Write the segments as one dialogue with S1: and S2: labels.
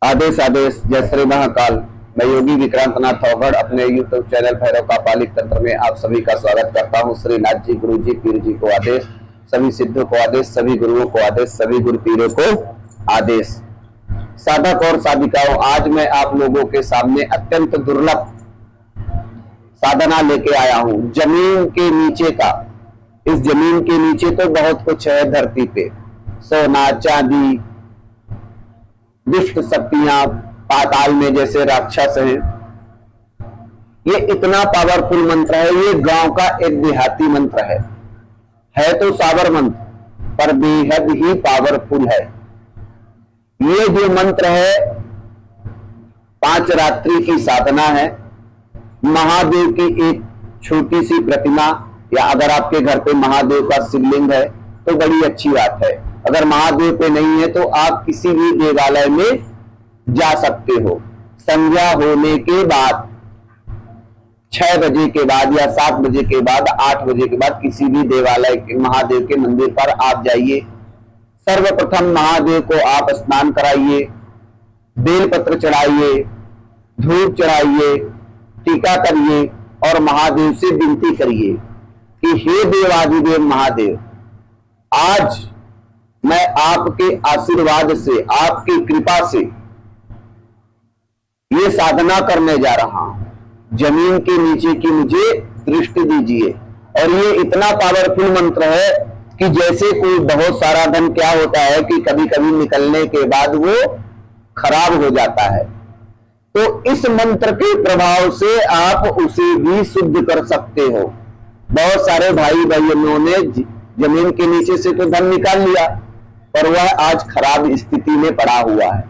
S1: आदेश आदेश जय श्री महाकाल। मैं योगी विक्रांत नाथ अवगढ़ अपने यूट्यूब चैनल भैरव का पालिक तंत्र में आप सभी का स्वागत करता हूँ। श्री नाथ जी, गुरु जी, पीर जी को आदेश, सभी सिद्धों को आदेश, सभी गुरुओं को आदेश, सभी गुरु पीरों को आदेश। साधक और साधिकाओं, आज मैं आप लोगों के सामने अत्यंत दुर्लभ साधना लेके आया हूँ। जमीन के नीचे का, इस जमीन के नीचे तो बहुत कुछ है धरती पे, सोना चांदी, दुष्ट शक्तियां, पाताल में जैसे राक्षस हैं। ये इतना पावरफुल मंत्र है। ये गांव का एक देहाती मंत्र है तो साबर मंत्र, पर बेहद ही पावरफुल है। ये जो मंत्र है 5 रात्रि की साधना है। महादेव की एक छोटी सी प्रतिमा, या अगर आपके घर पे महादेव का शिवलिंग है तो बड़ी अच्छी बात है। अगर महादेव पे नहीं है तो आप किसी भी देवालय में जा सकते हो। संध्या होने के बाद 6 बजे के बाद या 7 बजे के बाद 8 बजे के बाद किसी भी देवालय के महादेव के मंदिर पर आप जाइए। सर्वप्रथम महादेव को आप स्नान कराइए, बेलपत्र चढ़ाइए, धूप चढ़ाइए, टीका करिए और महादेव से विनती करिए कि हे देवाधिदेव महादेव, आज मैं आपके आशीर्वाद से, आपकी कृपा से ये साधना करने जा रहा हूं। जमीन के नीचे की मुझे दृष्टि दीजिए। और ये इतना पावरफुल मंत्र है कि जैसे कोई बहुत सारा धन, क्या होता है कि कभी कभी निकलने के बाद वो खराब हो जाता है, तो इस मंत्र के प्रभाव से आप उसे भी शुद्ध कर सकते हो। बहुत सारे भाई बहनों ने जमीन के नीचे से तो धन निकाल लिया, पर वह आज खराब स्थिति में पड़ा हुआ है।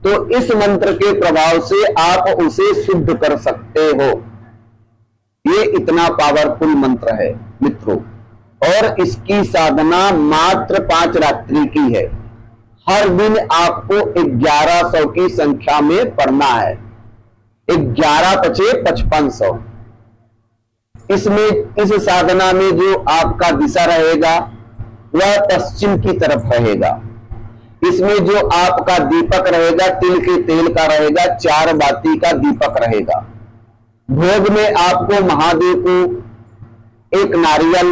S1: तो इस मंत्र के प्रभाव से आप उसे शुद्ध कर सकते हो। ये इतना पावरफुल मंत्र है मित्रों, और इसकी साधना मात्र 5 रात्रि की है। हर दिन आपको 1100 की संख्या में पढ़ना है। 11 पचे 5500। इसमें, इस साधना में जो आपका दिशा रहेगा वह पश्चिम की तरफ रहेगा। इसमें जो आपका दीपक रहेगा तिल के तेल का रहेगा, 4 बाती का दीपक रहेगा। भोग में आपको महादेव को एक नारियल,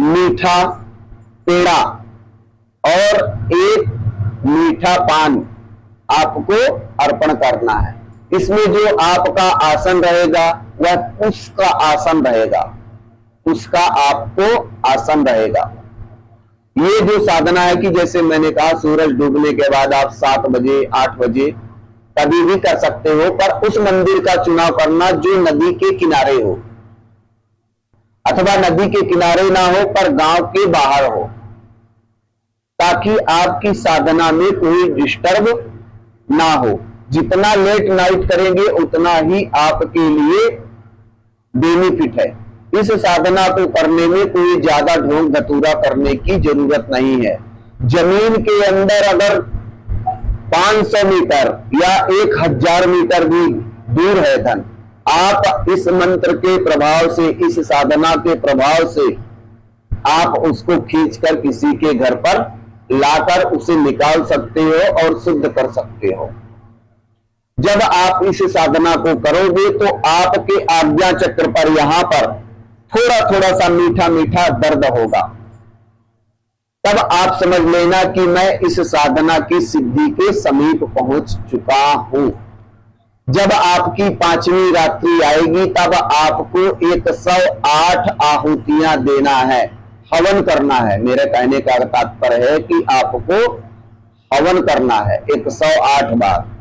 S1: मीठा पेड़ा और एक मीठा पान आपको अर्पण करना है। इसमें जो आपका आसन रहेगा वह उसका आसन रहेगा, उसका आपको आसन रहेगा। ये जो साधना है कि जैसे मैंने कहा, सूरज डूबने के बाद आप 7 बजे 8 बजे कभी भी कर सकते हो, पर उस मंदिर का चुनाव करना जो नदी के किनारे हो, अथवा नदी के किनारे ना हो पर गांव के बाहर हो, ताकि आपकी साधना में कोई डिस्टर्ब ना हो। जितना लेट नाइट करेंगे उतना ही आपके लिए बेनिफिट है। इस साधना को करने में कोई ज्यादा ढोंग धतूरा करने की जरूरत नहीं है। जमीन के अंदर अगर 500 मीटर या 1000 मीटर भी दूर है धन, आप इस मंत्र के प्रभाव से, इस साधना के प्रभाव से आप उसको खींचकर किसी के घर पर लाकर उसे निकाल सकते हो और शुद्ध कर सकते हो। जब आप इस साधना को करोगे तो आपके आज्ञा चक्र पर, यहां पर थोड़ा थोड़ा सा मीठा मीठा दर्द होगा। तब आप समझ लेना कि मैं इस साधना की सिद्धि के समीप पहुंच चुका हूं। जब आपकी 5वीं रात्रि आएगी तब आपको 108 आहुतियां देना है, हवन करना है। मेरे कहने का तात्पर्य है कि आपको हवन करना है 108 बार।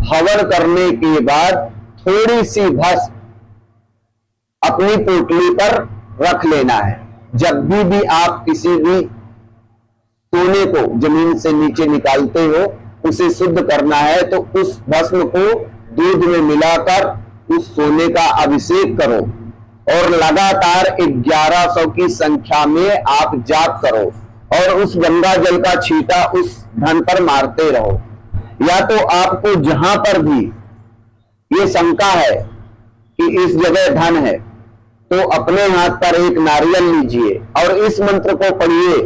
S1: हवन करने के बाद थोड़ी सी भस्म अपनी पोटली पर रख लेना है। जब भी आप किसी भी सोने को जमीन से नीचे निकालते हो, उसे शुद्ध करना है, तो उस भस्म को दूध में मिलाकर उस सोने का अभिषेक करो और लगातार 1100 की संख्या में आप जाप करो और उस गंगा जल का छींटा उस धन पर मारते रहो। या तो आपको जहां पर भी ये शंका है कि इस जगह धन है, तो अपने हाथ पर एक नारियल लीजिए और इस मंत्र को पढ़िए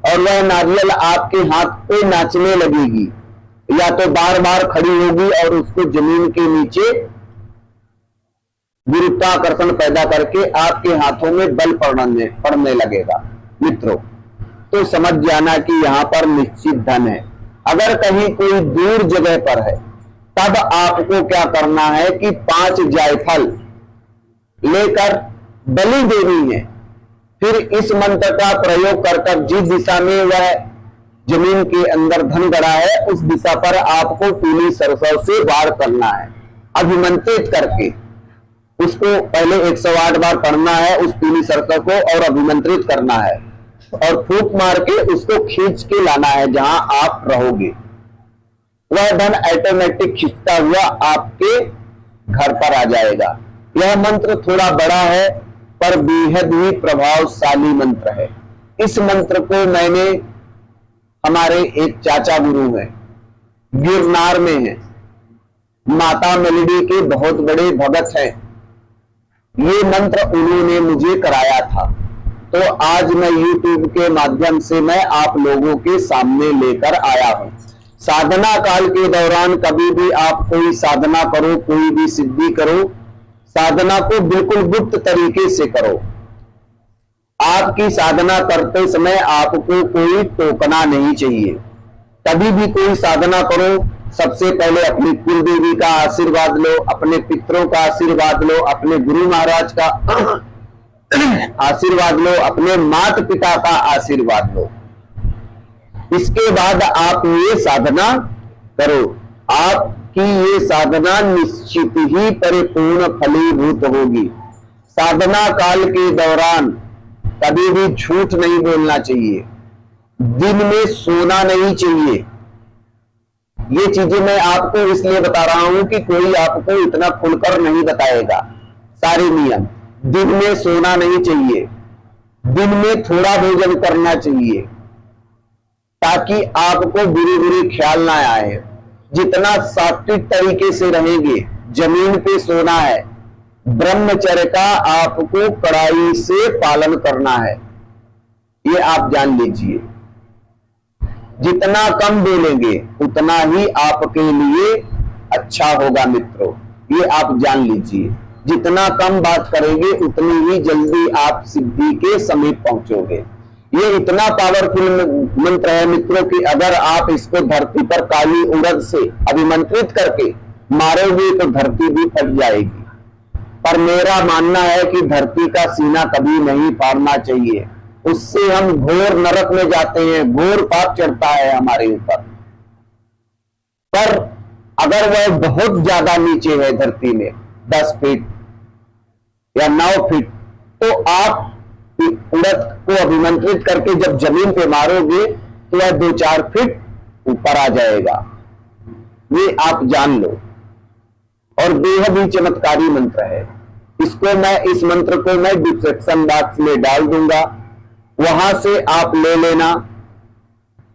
S1: और वह नारियल आपके हाथ पे नाचने लगेगी, या तो बार बार खड़ी होगी और उसको जमीन के नीचे गुरुत्वाकर्षण पैदा करके आपके हाथों में बल पड़ने लगेगा। मित्रों, तो समझ जाना कि यहां पर निश्चित धन है। अगर कहीं कोई दूर जगह पर है तब आपको क्या करना है कि 5 जायफल लेकर बलि देनी है। फिर इस मंत्र का प्रयोग कर जिस दिशा में वह जमीन के अंदर धन गड़ा है उस दिशा पर आपको पीली सरसों से वार करना है, अभिमंत्रित करके। उसको पहले 108 बार पढ़ना है उस पीली सरसों को और अभिमंत्रित करना है, और फूंक मार के उसको खींच के लाना है जहां आप रहोगे। वह धन ऑटोमेटिक खींचता हुआ आपके घर पर आ जाएगा। यह मंत्र थोड़ा बड़ा है पर बेहद ही प्रभावशाली मंत्र है। इस मंत्र को मैंने, हमारे एक चाचा गुरु हैं, गिरनार में हैं, माता मेलडी के बहुत बड़े भगत हैं। ये मंत्र उन्होंने मुझे कराया था, तो आज मैं YouTube के माध्यम से मैं आप लोगों के सामने लेकर आया हूं। साधना काल के दौरान कभी भी आप कोई साधना करो, कोई भी सिद्धि करो, साधना को बिल्कुल गुप्त तरीके से करो। आपकी साधना करते समय आपको कोई टोकना नहीं चाहिए। कभी भी कोई साधना करो, सबसे पहले अपनी कुल देवी का आशीर्वाद लो, अपने पितरों का आशीर्वाद लो, अपने गुरु महाराज का आशीर्वाद लो, अपने माता पिता का आशीर्वाद लो। इसके बाद आप ये साधना करो। आपकी ये साधना निश्चित ही परिपूर्ण फलीभूत होगी। साधना काल के दौरान कभी भी झूठ नहीं बोलना चाहिए, दिन में सोना नहीं चाहिए। ये चीजें मैं आपको इसलिए बता रहा हूं कि कोई आपको इतना खुलकर नहीं बताएगा सारे नियम। दिन में सोना नहीं चाहिए, दिन में थोड़ा भोजन करना चाहिए ताकि आपको बुरी बुरी ख्याल ना आए। जितना सात्विक तरीके से रहेंगे, जमीन पे सोना है, ब्रह्मचर्य का आपको कड़ाई से पालन करना है, ये आप जान लीजिए। जितना कम बोलेंगे उतना ही आपके लिए अच्छा होगा मित्रों, ये आप जान लीजिए। जितना कम बात करेंगे उतनी ही जल्दी आप सिद्धि के समीप पहुंचोगे। ये इतना पावरफुल मंत्र है मित्रों कि अगर आप इसको धरती पर काली उड़द से अभिमंत्रित करके मारोगे तो धरती भी फट जाएगी। पर मेरा मानना है कि धरती का सीना कभी नहीं फाड़ना चाहिए, उससे हम घोर नरक में जाते हैं, घोर पाप चढ़ता है हमारे ऊपर। पर अगर वह बहुत ज्यादा नीचे है धरती में, 10 फीट या 9 फीट, तो आप उड़द को अभिमंत्रित करके जब जमीन पे मारोगे तो वह 2-4 फीट ऊपर आ जाएगा। ये आप जान लो। और बेहद ही चमत्कारी मंत्र है। इस मंत्र को मैं डिस्क्रिप्शन बॉक्स में डाल दूंगा, वहां से आप ले लेना।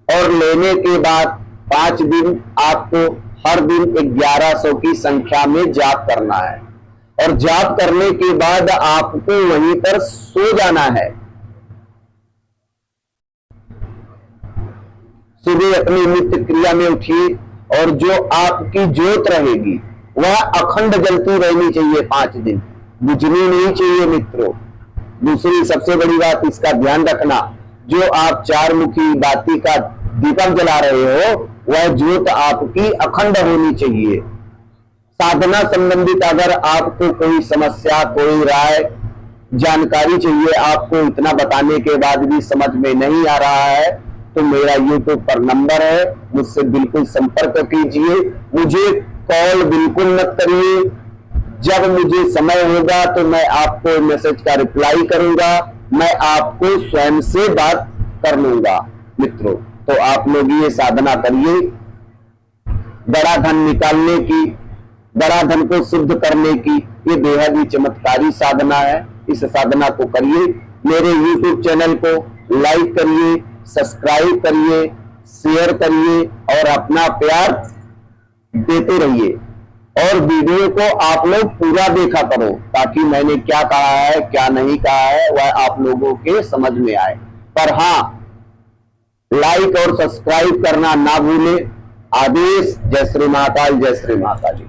S1: और लेने के बाद 5 दिन आपको हर दिन 1100 की संख्या में जाप करना है, और जाप करने के बाद आपको वहीं पर सो जाना है। सुबह अपनी नित्य क्रिया में उठिए, और जो आपकी ज्योत रहेगी वह अखंड जलती रहनी चाहिए 5 दिन, बुझनी नहीं चाहिए मित्रों। दूसरी सबसे बड़ी बात, इसका ध्यान रखना, जो आप 4 मुखी बाती का दीपक जला रहे हो वह ज्योत आपकी अखंड होनी चाहिए। साधना संबंधित अगर आपको कोई समस्या, कोई राय, जानकारी चाहिए, आपको इतना बताने के बाद भी समझ में नहीं आ रहा है, तो मेरा YouTube पर नंबर है, मुझसे बिल्कुल संपर्क कीजिए। मुझे कॉल बिल्कुल मत करिए। जब मुझे समय होगा तो मैं आपको मैसेज का रिप्लाई करूंगा, मैं आपको स्वयं से बात कर लूंगा मित्रों। तो आप लोग ये साधना करिए, बड़ा धन निकालने की, बड़ा धन को शुद्ध करने की ये बेहद ही चमत्कारी साधना है। इस साधना को करिए। मेरे YouTube चैनल को लाइक करिए, सब्सक्राइब करिए, शेयर करिए और अपना प्यार देते रहिए। और वीडियो को आप लोग पूरा देखा करो ताकि मैंने क्या कहा है, क्या नहीं कहा है, वह आप लोगों के समझ में आए। पर हाँ, लाइक और सब्सक्राइब करना ना भूलें। आदेश। जय श्री महाकाल, जय श्री माता जी।